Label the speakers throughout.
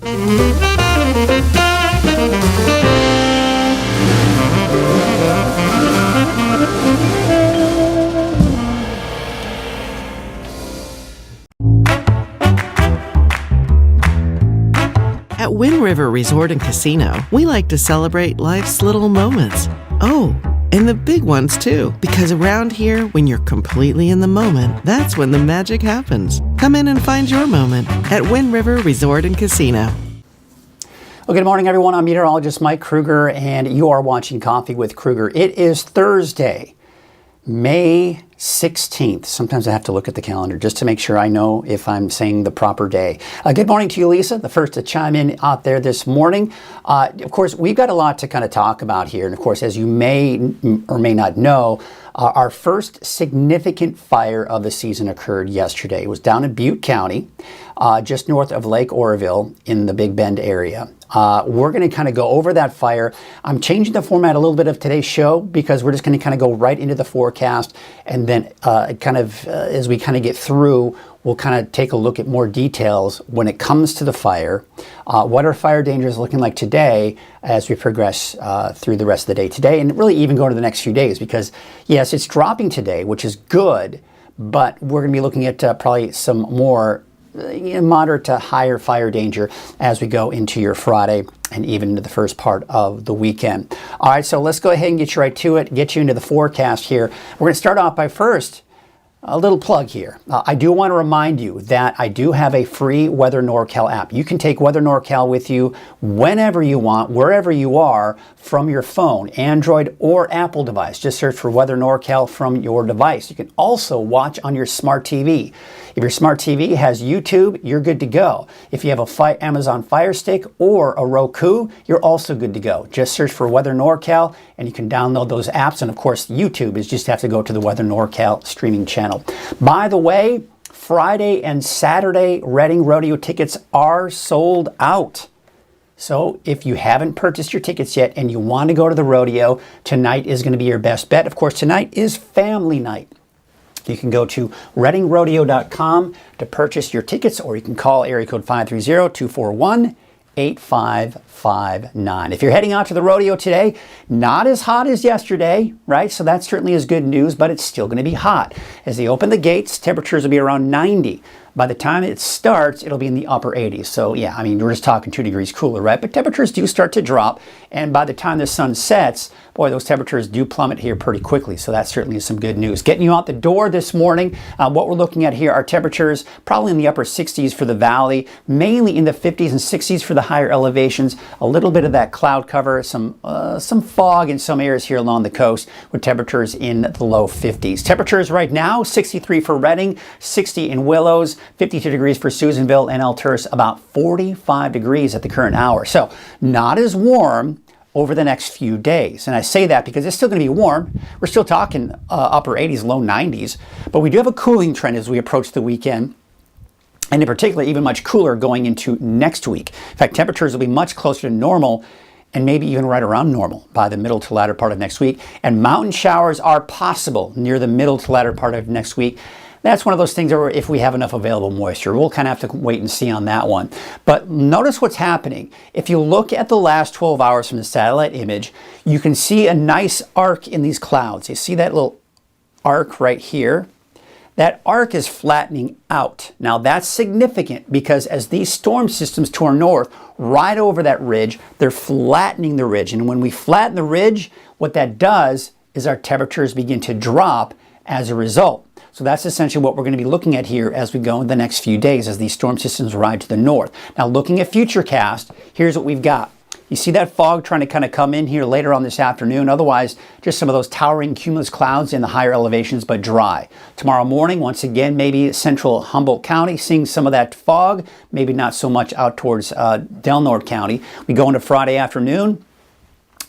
Speaker 1: At Wind River Resort and Casino, we like to celebrate life's little moments. Oh, and the big ones too. Because around here, when you're completely in the moment, that's when the magic happens. Come in and find your moment at Wind River Resort and Casino.
Speaker 2: Well, good morning, everyone. I'm meteorologist Mike Krueger, and you are watching Coffee with Krueger. It is Thursday, May 16th. Sometimes I have to look at the calendar just to make sure I know if I'm saying the proper day. Good morning to you, Lisa, the first to chime in out there this morning. Of course, we've got a lot to kind of talk about here. And of course, as you may or may not know, our first significant fire of the season occurred yesterday. It was down in Butte County, just north of Lake Oroville in the Big Bend area. We're going to kind of go over that fire. I'm changing the format a little bit of today's show because we're just going to kind of go right into the forecast, and then as we kind of get through, we'll kind of take a look at more details when it comes to the fire, what our fire danger is looking like today as we progress through the rest of the day today, and really even go to the next few days, because yes, it's dropping today, which is good, but we're going to be looking at probably some more moderate to higher fire danger as we go into your Friday and even into the first part of the weekend. All right, so let's go ahead and get you right to it, get you into the forecast here. We're going to start off by first a little plug here. I do want to remind you that I do have a free Weather NorCal app. You can take Weather NorCal with you whenever you want, wherever you are, from your phone, Android or Apple device. Just search for Weather NorCal from your device. You can also watch on your smart TV. If your smart TV has YouTube, you're good to go. If you have a Amazon Fire Stick or a Roku, you're also good to go. Just search for Weather NorCal and you can download those apps. And of course, YouTube is just have to go to the Weather NorCal streaming channel. By the way, Friday and Saturday Reading Rodeo tickets are sold out. So if you haven't purchased your tickets yet and you want to go to the rodeo, tonight is going to be your best bet. Of course, tonight is family night. You can go to readingrodeo.com to purchase your tickets, or you can call area code 530-241-8559. If you're heading out to the rodeo today, not as hot as yesterday, right? So that certainly is good news, but it's still going to be hot. As they open the gates, temperatures will be around 90. By the time it starts, it'll be in the upper 80s. So yeah, I mean, we're just talking 2 degrees cooler, right? But temperatures do start to drop. And by the time the sun sets, boy, those temperatures do plummet here pretty quickly. So that certainly is some good news. Getting you out the door this morning, what we're looking at here are temperatures probably in the upper 60s for the valley, mainly in the 50s and 60s for the higher elevations. A little bit of that cloud cover, some fog in some areas here along the coast with temperatures in the low 50s. Temperatures right now, 63 for Reading, 60 in Willows, 52 degrees for Susanville and Alturas, about 45 degrees at the current hour. So not as warm over the next few days. And I say that because it's still going to be warm. We're still talking upper 80s, low 90s, but we do have a cooling trend as we approach the weekend. And in particular, even much cooler going into next week. In fact, temperatures will be much closer to normal and maybe even right around normal by the middle to latter part of next week. And mountain showers are possible near the middle to latter part of next week. That's one of those things where if we have enough available moisture, we'll kind of have to wait and see on that one. But notice what's happening. If you look at the last 12 hours from the satellite image, you can see a nice arc in these clouds. You see that little arc right here? That arc is flattening out. Now that's significant because as these storm systems tour north, right over that ridge, they're flattening the ridge. And when we flatten the ridge, what that does is our temperatures begin to drop as a result. So that's essentially what we're going to be looking at here as we go in the next few days as these storm systems ride to the north. Now looking at Futurecast, here's what we've got. You see that fog trying to kind of come in here later on this afternoon. Otherwise, just some of those towering cumulus clouds in the higher elevations, but dry. Tomorrow morning, once again, maybe central Humboldt County, seeing some of that fog, maybe not so much out towards Del Norte County. We go into Friday afternoon.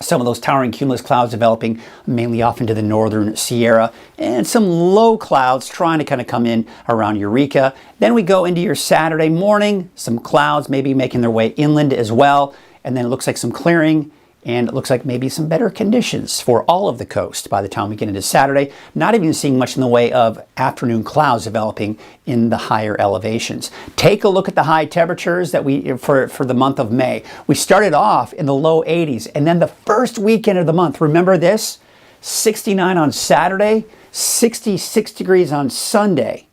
Speaker 2: Some of those towering cumulus clouds developing mainly off into the northern Sierra, and some low clouds trying to kind of come in around Eureka. Then we go into your Saturday morning, some clouds maybe making their way inland as well, and then it looks like some clearing And it looks like maybe some better conditions for all of the coast by the time we get into Saturday. Not even seeing much in the way of afternoon clouds developing in the higher elevations. Take a look at the high temperatures that for the month of May. We started off in the low 80s, and then the first weekend of the month, remember this? 69 on Saturday, 66 degrees on Sunday.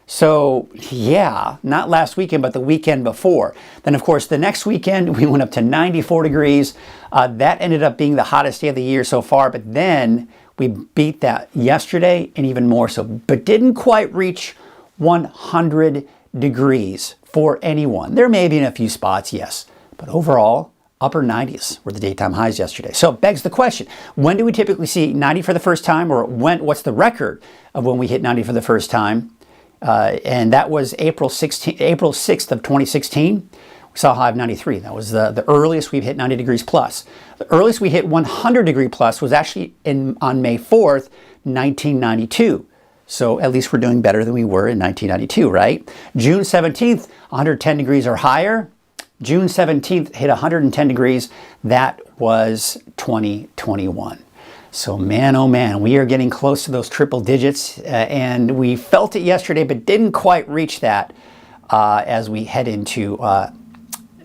Speaker 2: So yeah, not last weekend, but the weekend before. Then of course, the next weekend, we went up to 94 degrees. That ended up being the hottest day of the year so far, but then we beat that yesterday and even more so, but didn't quite reach 100 degrees for anyone. There may have been a few spots, yes, but overall, upper 90s were the daytime highs yesterday. So it begs the question, when do we typically see 90 for the first time, or what's the record of when we hit 90 for the first time? And that was April 6th of 2016. We saw a high of 93. That was the earliest we've hit 90 degrees plus. The earliest we hit 100 degree plus was actually on May 4th, 1992. So at least we're doing better than we were in 1992, right? June 17th, 110 degrees or higher. June 17th hit 110 degrees. That was 2021. So man, oh man, we are getting close to those triple digits, and we felt it yesterday, but didn't quite reach that as we head into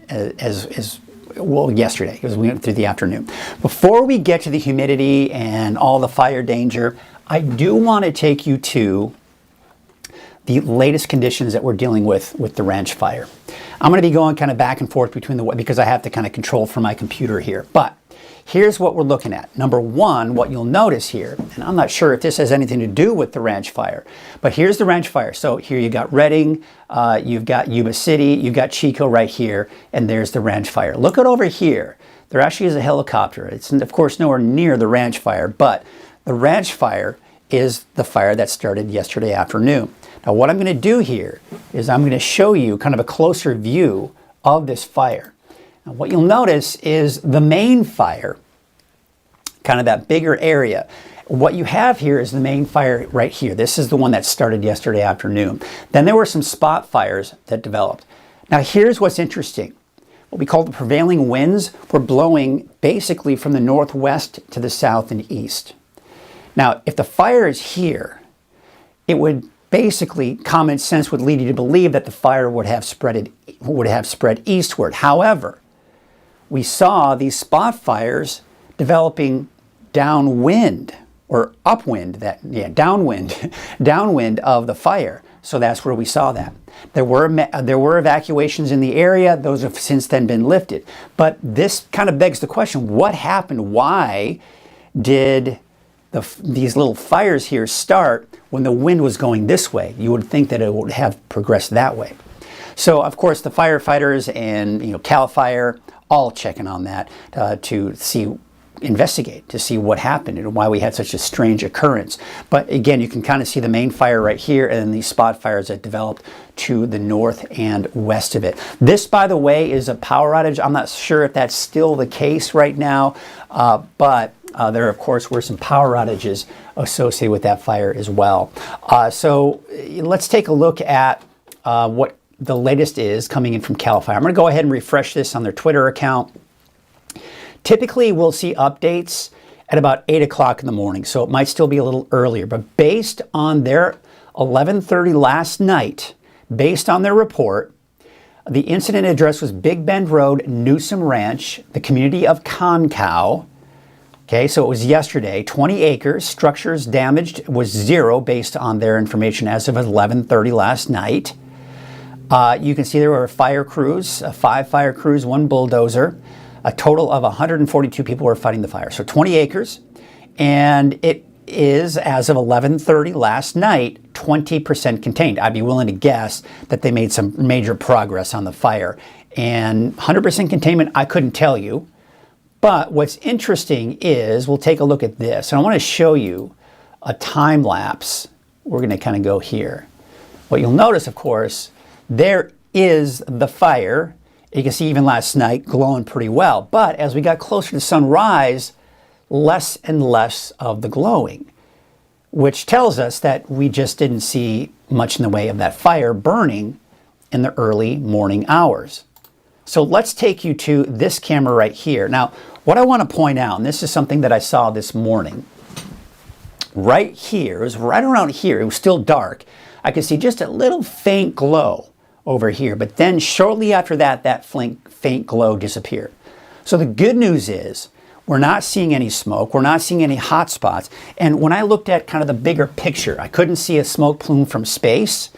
Speaker 2: yesterday, as we went through the afternoon. Before we get to the humidity and all the fire danger, I do want to take you to the latest conditions that we're dealing with the ranch fire. I'm going to be going kind of back and forth between because I have to kind of control from my computer here, but here's what we're looking at. Number one, what you'll notice here, and I'm not sure if this has anything to do with the ranch fire, but here's the ranch fire. So here you got Redding, you've got Yuba City, you've got Chico right here, and there's the ranch fire. Look at over here. There actually is a helicopter. It's of course nowhere near the ranch fire, but the ranch fire is the fire that started yesterday afternoon. Now what I'm going to do here is I'm going to show you kind of a closer view of this fire. Now, what you'll notice is the main fire, kind of that bigger area. What you have here is the main fire right here. This is the one that started yesterday afternoon. Then there were some spot fires that developed. Now here's what's interesting. What we call the prevailing winds were blowing basically from the northwest to the south and east. Now, if the fire is here, it would basically, common sense would lead you to believe that the fire would have spread eastward. However, we saw these spot fires developing downwind or upwind, downwind of the fire. So that's where we saw that. There were evacuations in the area. Those have since then been lifted. But this kind of begs the question, what happened? Why did these little fires here start when the wind was going this way? You would think that it would have progressed that way. So of course the firefighters and CAL FIRE all checking on that to investigate to see what happened and why we had such a strange occurrence. But again, you can kind of see the main fire right here and then these spot fires that developed to the north and west of it. This, by the way, is a power outage. I'm not sure if that's still the case right now, but there, of course, were some power outages associated with that fire as well. So let's take a look at what the latest is coming in from CAL FIRE. I'm going to go ahead and refresh this on their Twitter account. Typically, we'll see updates at about 8 o'clock in the morning, so it might still be a little earlier. But based on their 11:30 last night, based on their report, the incident address was Big Bend Road, Newsom Ranch, the community of Concow. Okay, so it was yesterday, 20 acres, structures damaged was 0 based on their information as of 11:30 last night. You can see there were 5 fire crews, 1 bulldozer. A total of 142 people were fighting the fire. So 20 acres, and it is, as of 11:30 last night, 20% contained. I'd be willing to guess that they made some major progress on the fire. And 100% containment, I couldn't tell you. But what's interesting is, we'll take a look at this. And I want to show you a time lapse. We're going to kind of go here. What you'll notice, of course, there is the fire. You can see even last night glowing pretty well. But as we got closer to sunrise, less and less of the glowing, which tells us that we just didn't see much in the way of that fire burning in the early morning hours. So let's take you to this camera right here. Now, what I want to point out, and this is something that I saw this morning, right here, it was right around here, it was still dark. I could see just a little faint glow over here, but then shortly after that, that faint glow disappeared. So the good news is we're not seeing any smoke, we're not seeing any hot spots, and when I looked at kind of the bigger picture, I couldn't see a smoke plume from space,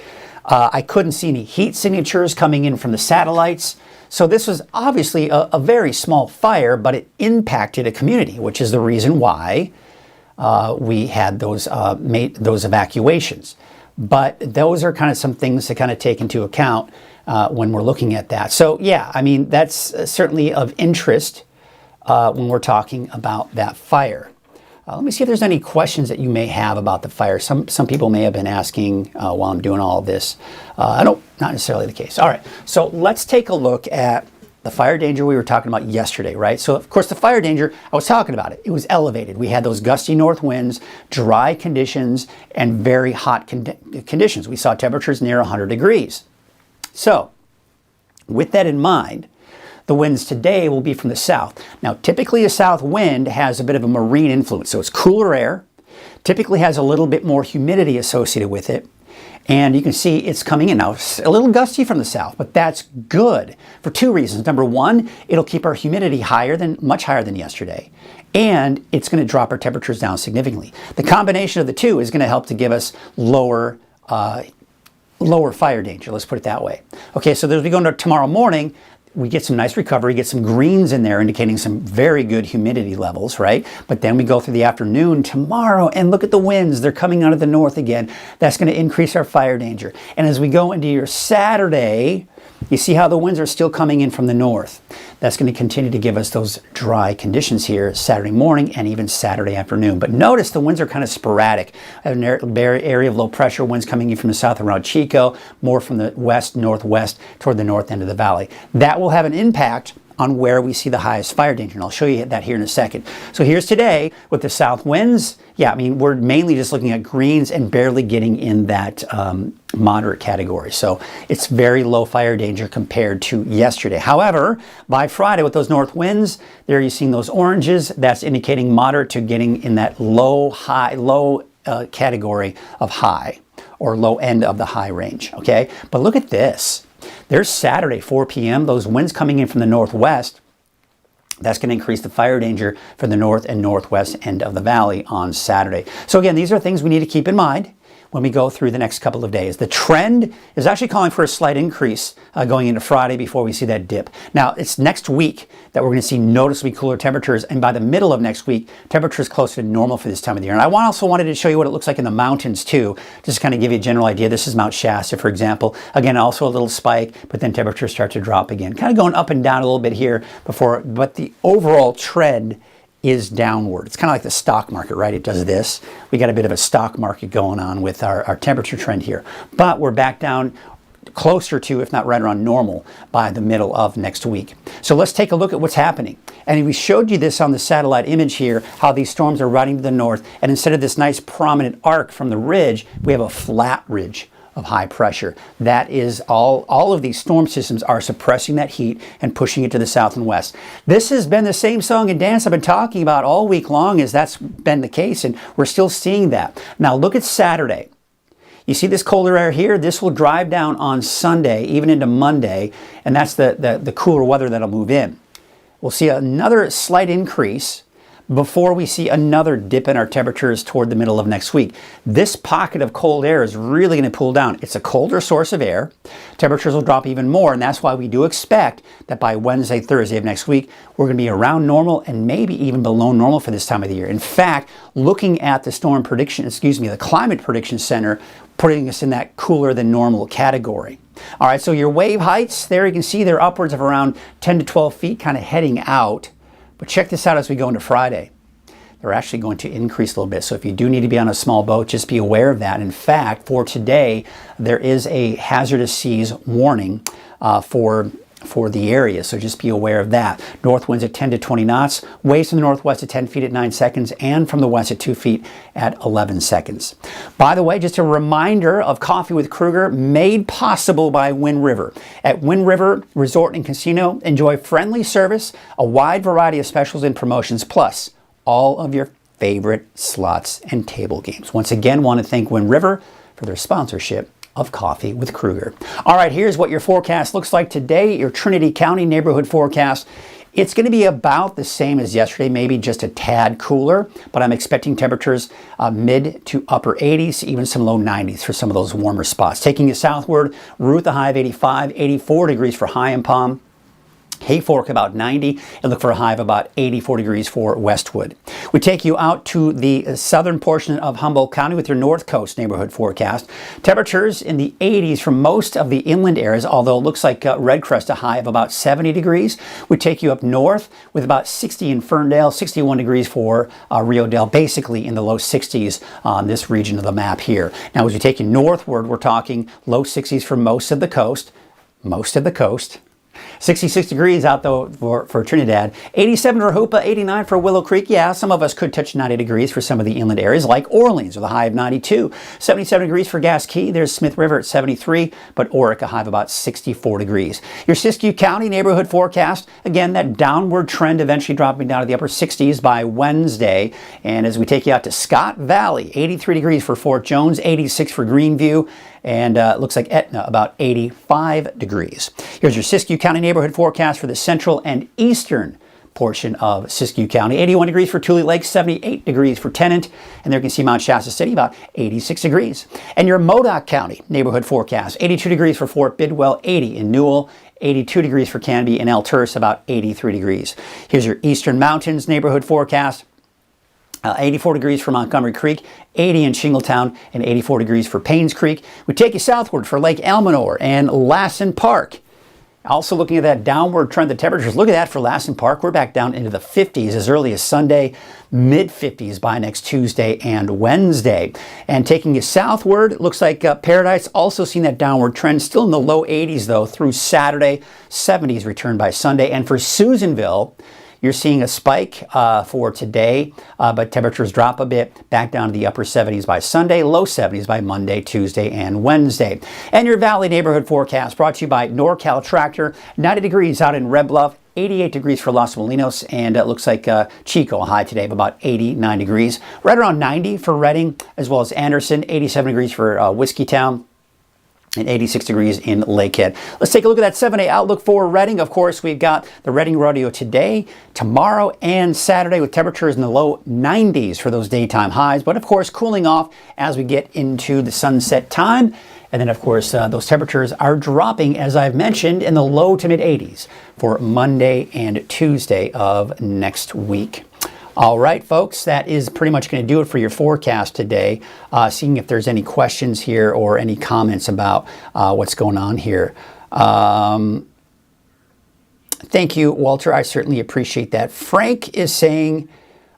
Speaker 2: I couldn't see any heat signatures coming in from the satellites. So this was obviously a very small fire, but it impacted a community, which is the reason why we had those evacuations. But those are kind of some things to kind of take into account when we're looking at that. So yeah, I mean, that's certainly of interest when we're talking about that fire. Let me see if there's any questions that you may have about the fire. Some people may have been asking while I'm doing all of this. Not necessarily the case. All right, so let's take a look at the fire danger we were talking about yesterday, right? So of course the fire danger, I was talking about it. It was elevated. We had those gusty north winds, dry conditions, and very hot conditions. We saw temperatures near 100 degrees. So with that in mind, the winds today will be from the south. Now, typically a south wind has a bit of a marine influence, so it's cooler air, typically has a little bit more humidity associated with it, and you can see it's coming in. Now, it's a little gusty from the south, but that's good for two reasons. Number one, it'll keep our humidity much higher than yesterday, and it's going to drop our temperatures down significantly. The combination of the two is going to help to give us lower fire danger, let's put it that way. Okay, so as we go into tomorrow morning, we get some nice recovery, get some greens in there indicating some very good humidity levels, right? But then we go through the afternoon tomorrow and look at the winds. They're coming out of the north again. That's going to increase our fire danger. And as we go into your Saturday, you see how the winds are still coming in from the north. That's going to continue to give us those dry conditions here Saturday morning and even Saturday afternoon. But notice the winds are kind of sporadic. I have an area of low pressure winds coming in from the south around Chico, more from the west, northwest toward the north end of the valley. That will have an impact on where we see the highest fire danger, and I'll show you that here in a second. So here's today with the south winds. Yeah, I mean, we're mainly just looking at greens and barely getting in that moderate category. So it's very low fire danger compared to yesterday. However, by Friday with those north winds, there you're seeing those oranges. That's indicating moderate to getting in that low category of high, or low end of the high range, okay? But look at this. There's Saturday, 4 p.m., those winds coming in from the northwest. That's going to increase the fire danger for the north and northwest end of the valley on Saturday. So again, these are things we need to keep in mind when we go through the next couple of days. The trend is actually calling for a slight increase going into Friday before we see that dip. Now, it's next week that we're going to see noticeably cooler temperatures, and by the middle of next week, temperatures closer to normal for this time of the year. And I also wanted to show you what it looks like in the mountains too, just to kind of give you a general idea. This is Mount Shasta, for example. Again, also a little spike, but then temperatures start to drop again. Kind of going up and down a little bit here but the overall trend is downward. It's kind of like the stock market, right? It does this. We got a bit of a stock market going on with our temperature trend here. But we're back down closer to, if not right around normal, by the middle of next week. So let's take a look at what's happening. And we showed you this on the satellite image here, how these storms are riding to the north. And instead of this nice prominent arc from the ridge, we have a flat ridge of high pressure. That is all of these storm systems are suppressing that heat and pushing it to the south and west. This has been the same song and dance I've been talking about all week long, as that's been the case, and we're still seeing that. Now look at Saturday. You see this colder air here? This will drive down on Sunday, even into Monday, and that's the cooler weather that'll move in. We'll see another slight increase before we see another dip in our temperatures toward the middle of next week. This pocket of cold air is really going to cool down. It's a colder source of air. Temperatures will drop even more, and that's why we do expect that by Wednesday, Thursday of next week, we're going to be around normal and maybe even below normal for this time of the year. In fact, looking at the the Climate Prediction Center, putting us in that cooler than normal category. All right, so your wave heights, there you can see they're upwards of around 10 to 12 feet, kind of heading out. But check this out as we go into Friday. They're actually going to increase a little bit. So if you do need to be on a small boat, just be aware of that. In fact, for today, there is a hazardous seas warning for for the area, so just be aware of that. North winds at 10 to 20 knots, waves from the northwest at 10 feet at 9 seconds, and from the west at 2 feet at 11 seconds. By the way, just a reminder of Coffee with Krueger, made possible by Wind River. At Wind River Resort and Casino, enjoy friendly service, a wide variety of specials and promotions, plus all of your favorite slots and table games. Once again, want to thank Wind River for their sponsorship of Coffee with Krueger. All right, here's what your forecast looks like today, your Trinity County neighborhood forecast. It's going to be about the same as yesterday, maybe just a tad cooler, but I'm expecting temperatures mid to upper 80s, even some low 90s for some of those warmer spots. Taking you southward, Ruth, a high of 85, 84 degrees for High and Palm. Hayfork about 90, and look for a high of about 84 degrees for Westwood. We take you out to the southern portion of Humboldt County with your North Coast neighborhood forecast. Temperatures in the 80s for most of the inland areas, although it looks like Red Crest a high of about 70 degrees. We take you up north with about 60 in Ferndale, 61 degrees for Rio Dale, basically in the low 60s on this region of the map here. Now, as we take you northward, we're talking low 60s for most of the coast. 66 degrees out though for Trinidad, 87 for Hoopa, 89 for Willow Creek. Yeah, some of us could touch 90 degrees for some of the inland areas like Orleans with a high of 92, 77 degrees for Gas Key. There's Smith River at 73, but Oric a high of about 64 degrees. Your Siskiyou County neighborhood forecast, again, that downward trend eventually dropping down to the upper 60s by Wednesday. And as we take you out to Scott Valley, 83 degrees for Fort Jones, 86 for Greenview, and it looks like Etna about 85 degrees. Here's your Siskiyou County neighborhood forecast for the central and eastern portion of Siskiyou County. 81 degrees for Tule Lake, 78 degrees for Tennant, and there you can see Mount Shasta City about 86 degrees. And your Modoc County neighborhood forecast, 82 degrees for Fort Bidwell, 80 in Newell, 82 degrees for Canby, and El Terce about 83 degrees. Here's your Eastern Mountains neighborhood forecast. 84 degrees for Montgomery Creek, 80 in Shingletown, and 84 degrees for Paynes Creek. We take you southward for Lake Almanor and Lassen Park. Also looking at that downward trend, the temperatures, look at that for Lassen Park. We're back down into the 50s as early as Sunday, mid-50s by next Tuesday and Wednesday. And taking you southward, looks like Paradise also seeing that downward trend, still in the low 80s though through Saturday, 70s return by Sunday. And for Susanville, you're seeing a spike for today, but temperatures drop a bit, back down to the upper 70s by Sunday, low 70s by Monday, Tuesday, and Wednesday. And your Valley neighborhood forecast brought to you by NorCal Tractor, 90 degrees out in Red Bluff, 88 degrees for Los Molinos, and it looks like Chico, a high today of about 89 degrees. Right around 90 for Redding, as well as Anderson, 87 degrees for Whiskeytown, and 86 degrees in Lakehead. Let's take a look at that 7-day outlook for Redding. Of course, we've got the Redding Rodeo today, tomorrow, and Saturday with temperatures in the low 90s for those daytime highs. But of course, cooling off as we get into the sunset time. And then, of course, those temperatures are dropping, as I've mentioned, in the low to mid 80s for Monday and Tuesday of next week. All right, folks, that is pretty much going to do it for your forecast today. Seeing if there's any questions here or any comments about what's going on here. Thank you, Walter. I certainly appreciate that. Frank is saying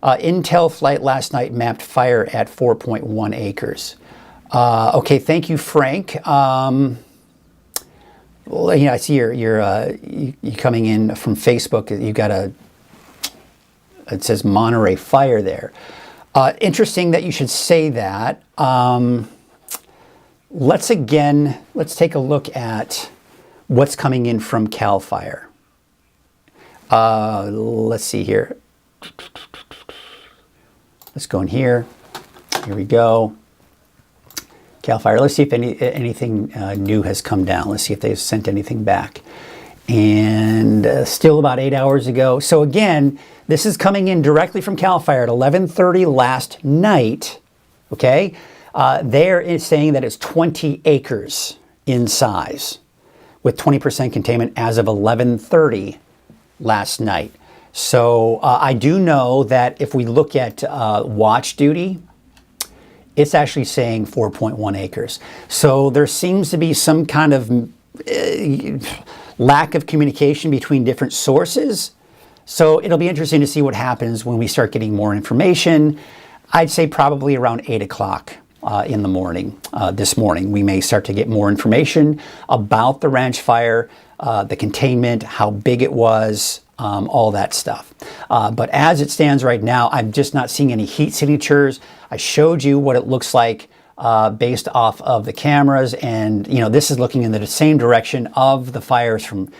Speaker 2: Intel flight last night mapped fire at 4.1 acres. Okay, thank you, Frank. Well, you know, I see you're coming in from Facebook. You got it says Monterey fire there. Interesting that you should say that. Let's take a look at what's coming in from CAL FIRE. Let's see here. Let's go in here. Here we go. CAL FIRE. Let's see if anything new has come down. Let's see if they've sent anything back. And still about 8 hours ago. So again, this is coming in directly from CAL FIRE at 11:30 last night. Okay, there is saying that it's 20 acres in size, with 20% containment as of 11:30 last night. So I do know that if we look at watch duty, it's actually saying 4.1 acres. So there seems to be some kind of lack of communication between different sources. So it'll be interesting to see what happens when we start getting more information. I'd say probably around 8 o'clock in the morning. This morning, we may start to get more information about the ranch fire, the containment, how big it was, all that stuff. But as it stands right now, I'm just not seeing any heat signatures. I showed you what it looks like based off of the cameras, and this is looking in the same direction of the fires from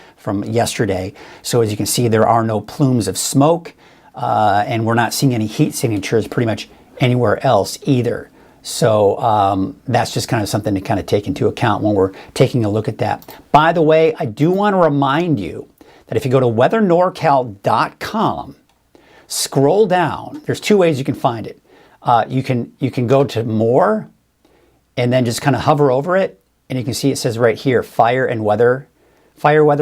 Speaker 2: yesterday. So as you can see, there are no plumes of smoke, and we're not seeing any heat signatures pretty much anywhere else either. So that's just kind of something to kind of take into account when we're taking a look at that. By the way, I do want to remind you that if you go to weathernorcal.com, scroll down, there's two ways you can find it. You can go to more and then just kind of hover over it, and you can see it says right here, fire, weather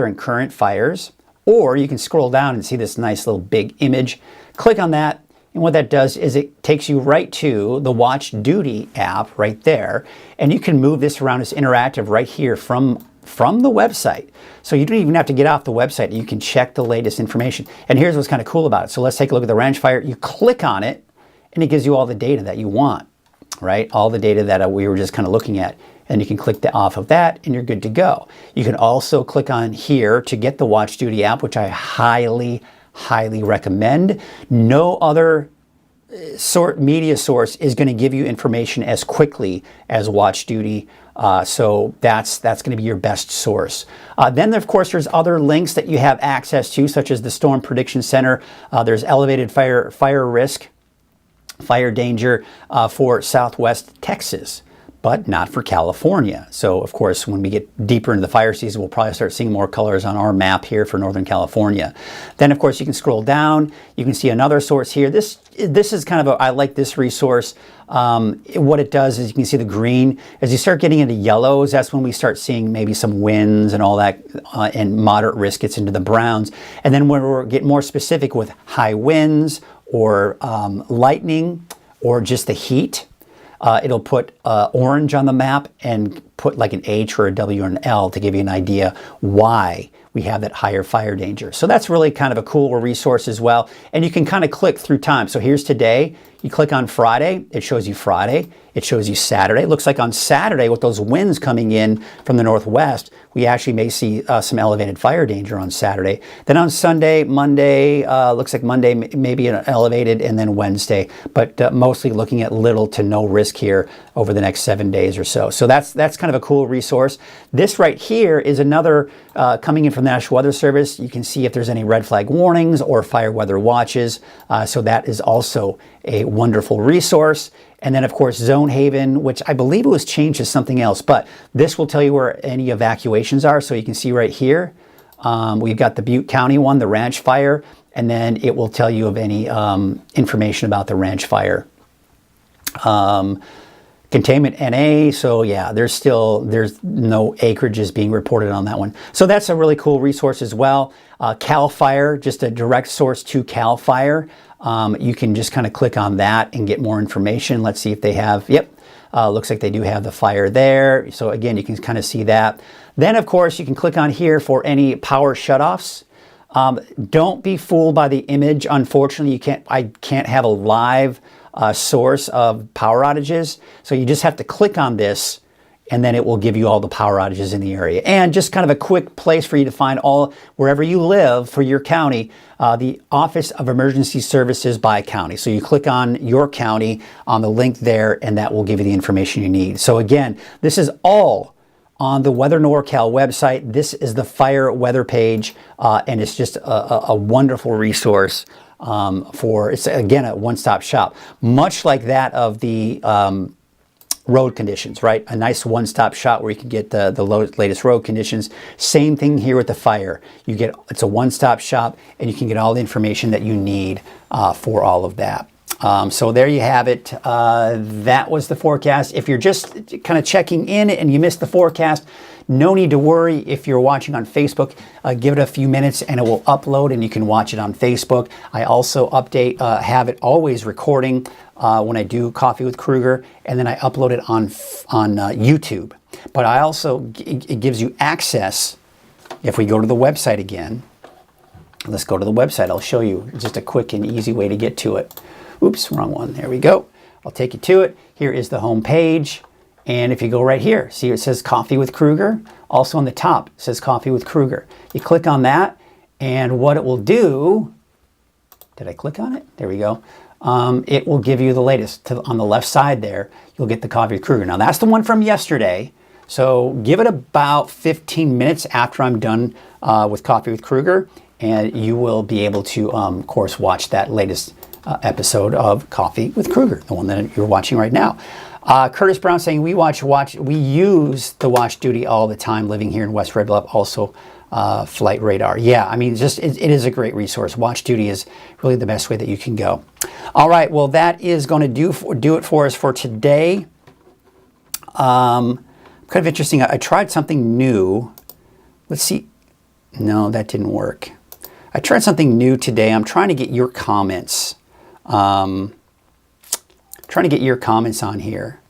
Speaker 2: and current fires. Or you can scroll down and see this nice little big image. Click on that, and what that does is it takes you right to the Watch Duty app right there, and you can move this around. It's interactive right here from the website. So you don't even have to get off the website. You can check the latest information. And here's what's kind of cool about it. So let's take a look at the ranch fire. You click on it, and it gives you all the data that you want, right? All the data that we were just kind of looking at. And you can click off of that, and you're good to go. You can also click on here to get the Watch Duty app, which I highly, highly recommend. No other media source is going to give you information as quickly as Watch Duty. So that's going to be your best source. Then, of course, there's other links that you have access to, such as the Storm Prediction Center. There's elevated fire risk, fire danger for Southwest Texas, but not for California. So, of course, when we get deeper into the fire season, we'll probably start seeing more colors on our map here for Northern California. Then, of course, you can scroll down. You can see another source here. This is kind of I like this resource. What it does is you can see the green. As you start getting into yellows, that's when we start seeing maybe some winds and all that, and moderate risk gets into the browns. And then when we get more specific with high winds or lightning or just the heat, it'll put orange on the map and put like an H or a W or an L to give you an idea why we have that higher fire danger. So that's really kind of a cool resource as well. And you can kind of click through time. So here's today. You click on Friday, it shows you Friday. It shows you Saturday. It looks like on Saturday, with those winds coming in from the northwest, we actually may see some elevated fire danger on Saturday. Then on Sunday, Monday, looks like Monday maybe an elevated, and then Wednesday. But mostly looking at little to no risk here over the next 7 days or so. So that's kind of a cool resource. This right here is another coming in from the National Weather Service. You can see if there's any red flag warnings or fire weather watches. So that is also a wonderful resource. And then, of course, Zone Haven, which I believe it was changed to something else, but this will tell you where any evacuations are. So you can see right here, we've got the Butte County one, the ranch fire, and then it will tell you of any information about the ranch fire. Containment NA, so yeah, there's no acreages being reported on that one. So that's a really cool resource as well. CAL FIRE, just a direct source to CAL FIRE. You can just kind of click on that and get more information. Let's see if they have, looks like they do have the fire there. So again, you can kind of see that. Then, of course, you can click on here for any power shutoffs. Don't be fooled by the image. Unfortunately, I can't have a live source of power outages. So you just have to click on this, and then it will give you all the power outages in the area. And just kind of a quick place for you to find wherever you live for your county, the Office of Emergency Services by county. So you click on your county on the link there, and that will give you the information you need. So again, this is all on the Weather NorCal website. This is the fire weather page, and it's just a wonderful resource it's again a one-stop shop, much like that of the road conditions, right? A nice one-stop shop where you can get the latest road conditions. Same thing here with the fire. It's a one-stop shop, and you can get all the information that you need for all of that. So there you have it. That was the forecast. If you're just kind of checking in and you missed the forecast, no need to worry. If you're watching on Facebook, give it a few minutes and it will upload, and you can watch it on Facebook. I also have it always recording when I do Coffee with Krueger, and then I upload it on YouTube. But it gives you access. If we go to the website again, let's go to the website. I'll show you just a quick and easy way to get to it. Oops, wrong one. There we go. I'll take you to it. Here is the home page. And if you go right here, see it says Coffee with Krueger. Also on the top, it says Coffee with Krueger. You click on that, and what it will do, did I click on it? There we go. It will give you the latest. On the left side there, you'll get the Coffee with Krueger. Now that's the one from yesterday. So give it about 15 minutes after I'm done with Coffee with Krueger, and you will be able to, of course, watch that latest episode of Coffee with Krueger, the one that you're watching right now. Curtis Brown saying we use the Watch Duty all the time living here in West Red Bluff, also Flight Radar. Yeah, I mean, just it is a great resource. Watch Duty is really the best way that you can go. All right, well, that is going to do it for us for today. Kind of interesting. I tried something new. Let's see. No, that didn't work. I tried something new today. I'm trying to get your comments. Trying to get your comments on here.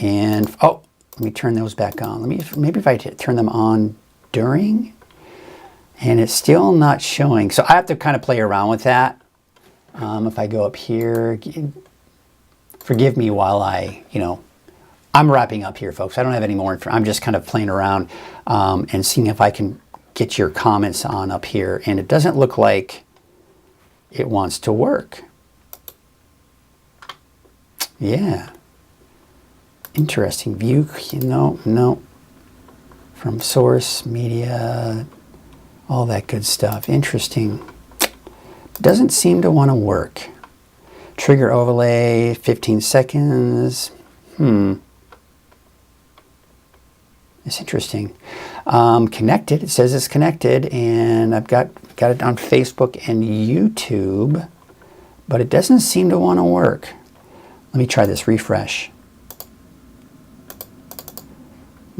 Speaker 2: And, oh, let me turn those back on. Maybe if I turn them on during, and it's still not showing. So I have to kind of play around with that. If I go up here, forgive me while I'm wrapping up here, folks. I don't have any more. I'm just kind of playing around and seeing if I can get your comments on up here. And it doesn't look like it wants to work. Yeah. Interesting. View, no. From source, media, all that good stuff. Interesting. Doesn't seem to want to work. Trigger overlay, 15 seconds. It's interesting. Connected. It says it's connected, and I've got it on Facebook and YouTube, but it doesn't seem to want to work. Let me try this. Refresh.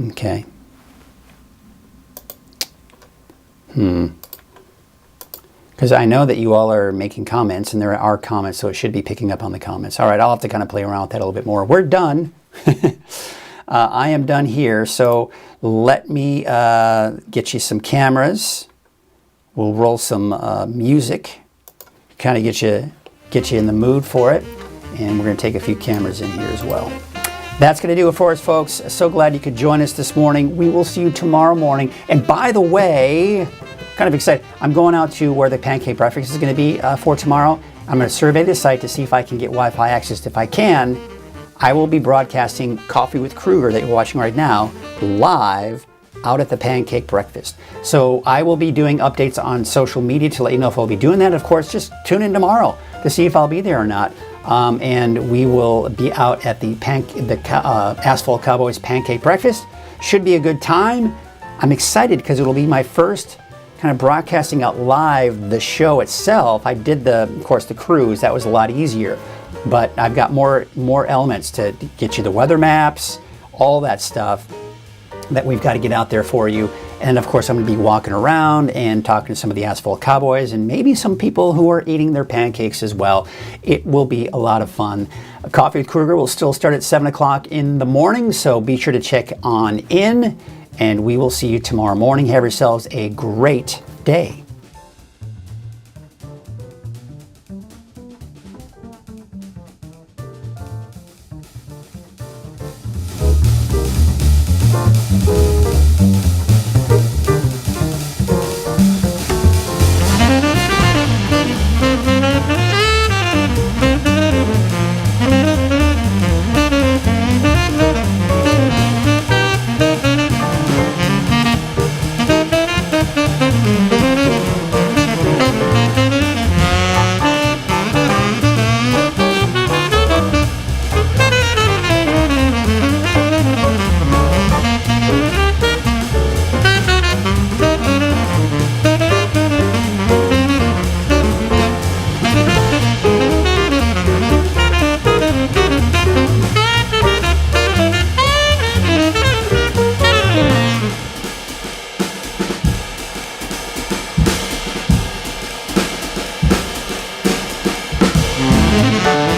Speaker 2: Okay. Because I know that you all are making comments, and there are comments, so it should be picking up on the comments. All right, I'll have to kind of play around with that a little bit more. We're done. I am done here, so let me get you some cameras. We'll roll some music, kind of get you in the mood for it, and we're going to take a few cameras in here as well. That's going to do it for us, folks. So glad you could join us this morning. We will see you tomorrow morning. And by the way, kind of excited, I'm going out to where the pancake breakfast is going to be for tomorrow. I'm going to survey the site to see if I can get Wi-Fi access. If I can, I will be broadcasting Coffee with Krueger that you're watching right now live out at the pancake breakfast. So I will be doing updates on social media to let you know if I'll be doing that. Of course, just tune in tomorrow to see if I'll be there or not. And we will be out at the Asphalt Cowboys Pancake Breakfast. Should be a good time. I'm excited because it'll be my first kind of broadcasting out live the show itself. I did of course, the cruise. That was a lot easier. But I've got more elements to get you the weather maps, all that stuff that we've got to get out there for you. And of course, I'm going to be walking around and talking to some of the Asphalt Cowboys and maybe some people who are eating their pancakes as well. It will be a lot of fun. Coffee with Krueger will still start at 7 o'clock in the morning, so be sure to check on in, and we will see you tomorrow morning. Have yourselves a great day.
Speaker 3: Thank you.